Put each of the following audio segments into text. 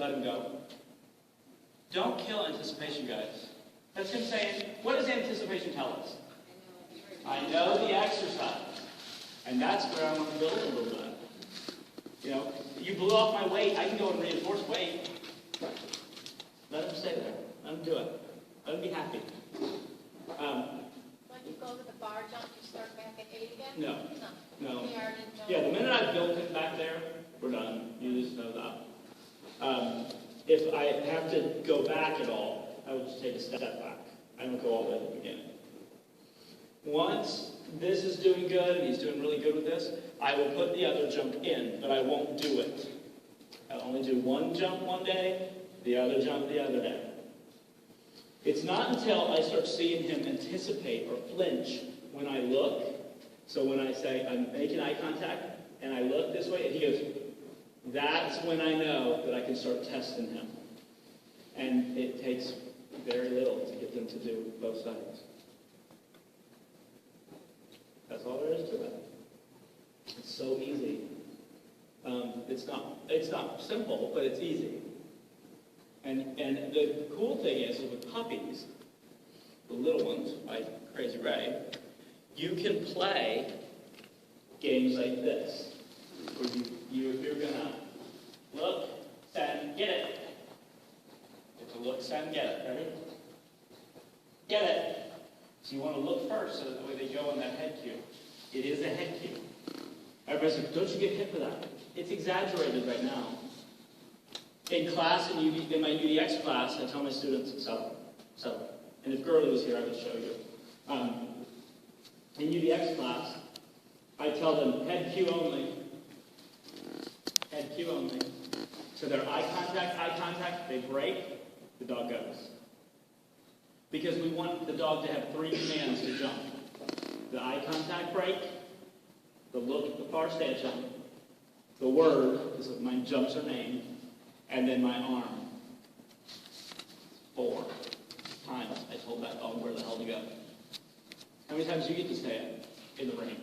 let him go. Don't kill anticipation, guys. That's him saying, what does anticipation tell us? I know the exercise. And that's where I want to build a little bit. You know, you blew off my weight. I can go and reinforce weight. Let him stay there. Let him do it. Let him be happy. When you go to the bar jump, you start back at 8 again? No. No. Yeah, the minute I built him back there, we're done. You just know that. If I have to go back at all, I will just take a step back. I don't go all the way to the beginning. Once this is doing good, and he's doing really good with this, I will put the other jump in, but I won't do it. I'll only do one jump one day, the other jump the other day. It's not until I start seeing him anticipate or flinch when I look. So when I say, I'm making eye contact, and I look this way, and he goes, that's when I know that I can start testing him. And it takes very little to get them to do both sides. That's all there is to it. It's so easy. It's not simple, but it's easy. And the cool thing is with puppies, the little ones, like Crazy Ray, you can play games like this, where you're gonna look, send, get it. It's a look, send, get it. Ready? Get it. So you want to look first, so that the way they go on that head cue. It is a head cue. Everybody's like, don't you get hit for that? It's exaggerated right now. In class, in my UDX class, I tell my students, so. And if Gurley was here, I would show you. In UDX class, I tell them head cue only. Head cue only. So their eye contact, they break, the dog goes. Because we want the dog to have 3 commands to jump. The eye contact break, the look at the far stanchion, the word, because my jumps are named, and then my arm. 4 times I told that dog where the hell to go. How many times do you get to say it in the ring?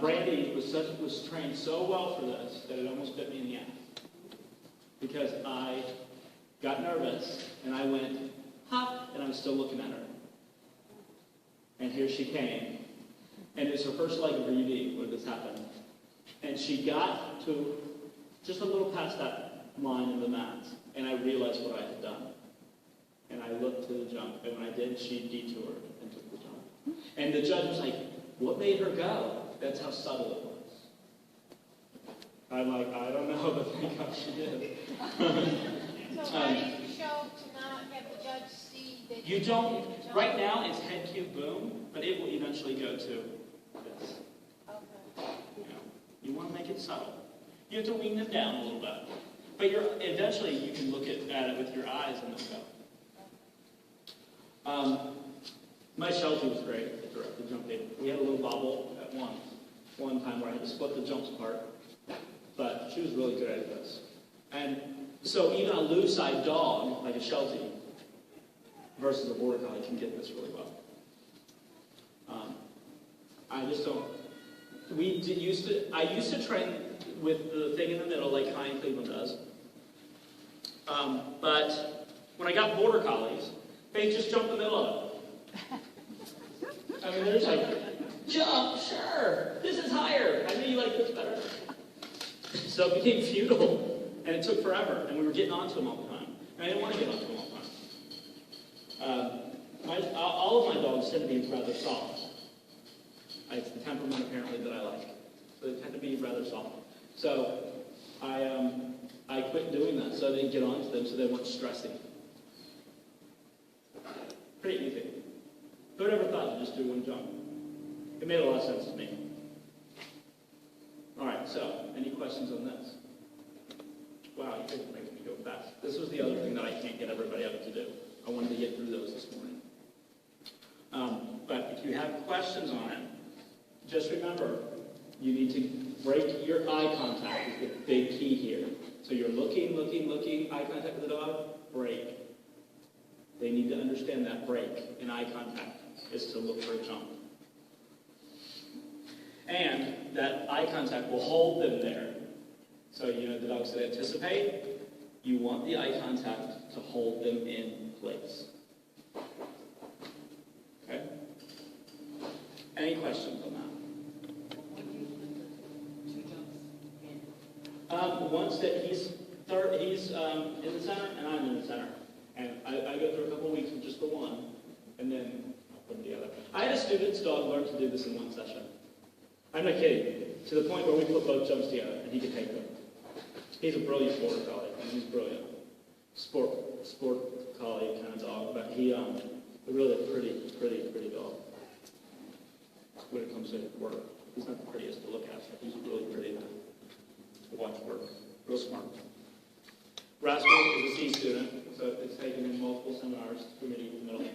Brandy was trained so well for this that it almost bit me in the ass. Because I got nervous, and I went, hop, and I was still looking at her. And here she came. And it was her first leg of her UD when this happened. And she got to just a little past that line in the mat, and I realized what I had done. And I looked to the jump, and when I did, she detoured and took the jump. And the judge was like, what made her go? That's how subtle it was. I'm like, I don't know, but thank God she did. So how do you show to not have the judge see that you don't, right now it's head cue boom, but it will eventually go to this. Okay. You want to make it subtle. You have to wean them down a little bit. But eventually you can look at it with your eyes and they'll go. My Sheltie was great at directed jumping. We had a little bobble at one time where I had to split the jumps apart. But she was really good at this. And so even a loose-eyed dog, like a Sheltie, versus a Border Collie can get this really well. I just don't... I used to train with the thing in the middle like Ryan Cleveland does. But when I got Border Collies, they just jump in the middle of it. I mean, they're just like, jump, sure, this is higher. I know you like this better. So it became futile, and it took forever, and we were getting onto them all the time. And I didn't want to get onto them all the time. All of my dogs tend to be rather soft. It's the temperament, apparently, that I like. So they tend to be rather soft. So I quit doing that, so I didn't get onto them, so they weren't stressing. Pretty easy. Who would ever thought to just do one jump? It made a lot of sense to me. All right, so any questions on this? Wow, you guys are making me go fast. This was the other thing that I can't get everybody up to do. I wanted to get through those this morning. But if you have questions on it, just remember, you need to break your eye contact is the big key here. So you're looking, eye contact with the dog, break. They need to understand that break in eye contact is to look for a jump. And that eye contact will hold them there. So, the dogs that anticipate, You want the eye contact to hold them in place. Okay? Any questions on that? Once that he's in the center and I'm in the center. And I go through a couple of weeks with just the one, and then I'll put them together. I had a student's dog learn to do this in one session. I'm not kidding. To the point where we put both jumps together, and he could take them. He's a brilliant border collie. I mean, he's brilliant. Sport collie kind of dog, but he really a pretty dog. When it comes to work, he's not the prettiest to look at, but he's really pretty to watch work. Real smart. Rascal is a C student, so it's taken him multiple seminars for me to get in the middle.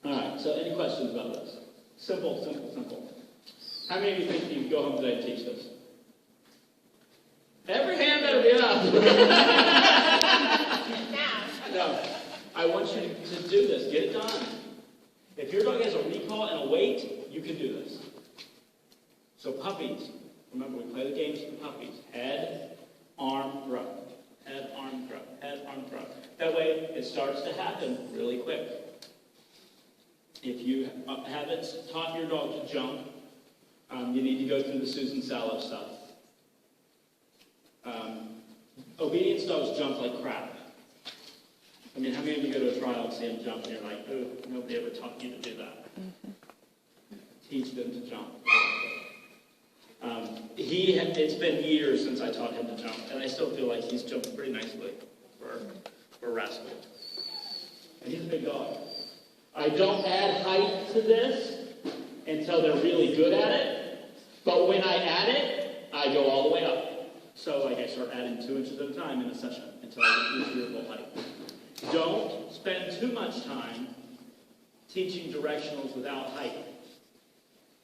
All right, so any questions about this? Simple. How many of you think you can go home today and teach this? Every hand better be up. No, I want you to do this. Get it done. If your dog has a recall and a weight, you can do this. So puppies, remember we play the games with the puppies. Head, arm, throw. Head, arm, throw. Head, arm, throw. That way it starts to happen really quick. If you haven't taught your dog to jump, you need to go through the Susan Sallow stuff. Obedience dogs jump like crap. I mean, how many of you go to a trial and see them jump and you're like, oh, nobody ever taught you to do that. Teach them to jump. It's been years since I taught him to jump, and I still feel like he's jumping pretty nicely for Rascal. And he's a big dog. I don't add height to this until they're really good at it, but when I add it, I go all the way up. So like I start adding 2 inches at a time in a session until I get your full height. Don't spend too much time teaching directionals without height.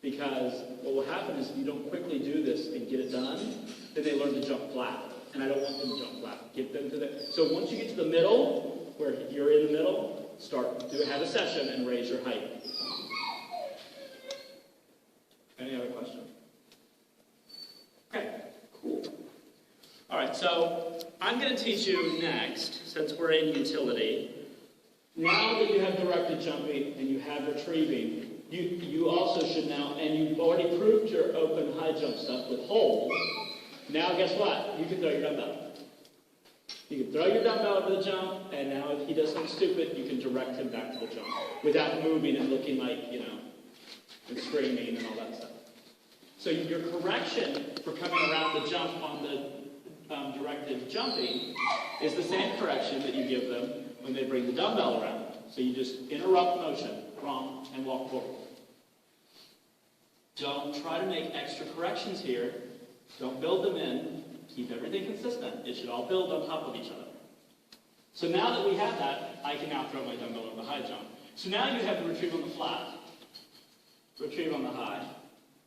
Because what will happen is if you don't quickly do this and get it done, then they learn to jump flat. And I don't want them to jump flat. Get them to the... So once you get to the middle, where you're in the middle, have a session and raise your height. Any other questions? Okay, cool. All right, so I'm going to teach you next, since we're in utility. Now that you have directed jumping and you have retrieving, you also should now, and you've already proved your open high jump stuff with hold. Now guess what? You can throw your dumbbell. You can throw your dumbbell over the jump, and now if he does something stupid, you can direct him back to the jump without moving and looking like, and screaming and all that stuff. So your correction for coming around the jump on the directed jumping is the same correction that you give them when they bring the dumbbell around. So you just interrupt motion, wrong, and walk forward. Don't try to make extra corrections here. Don't build them in. Keep everything consistent. It should all build on top of each other. So now that we have that, I can now throw my dumbbell over the high jump. So now you have the retrieve on the flat, retrieve on the high,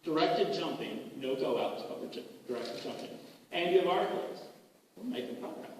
directed jumping, no go outs, but directed jumping. And you have articles. We're making progress.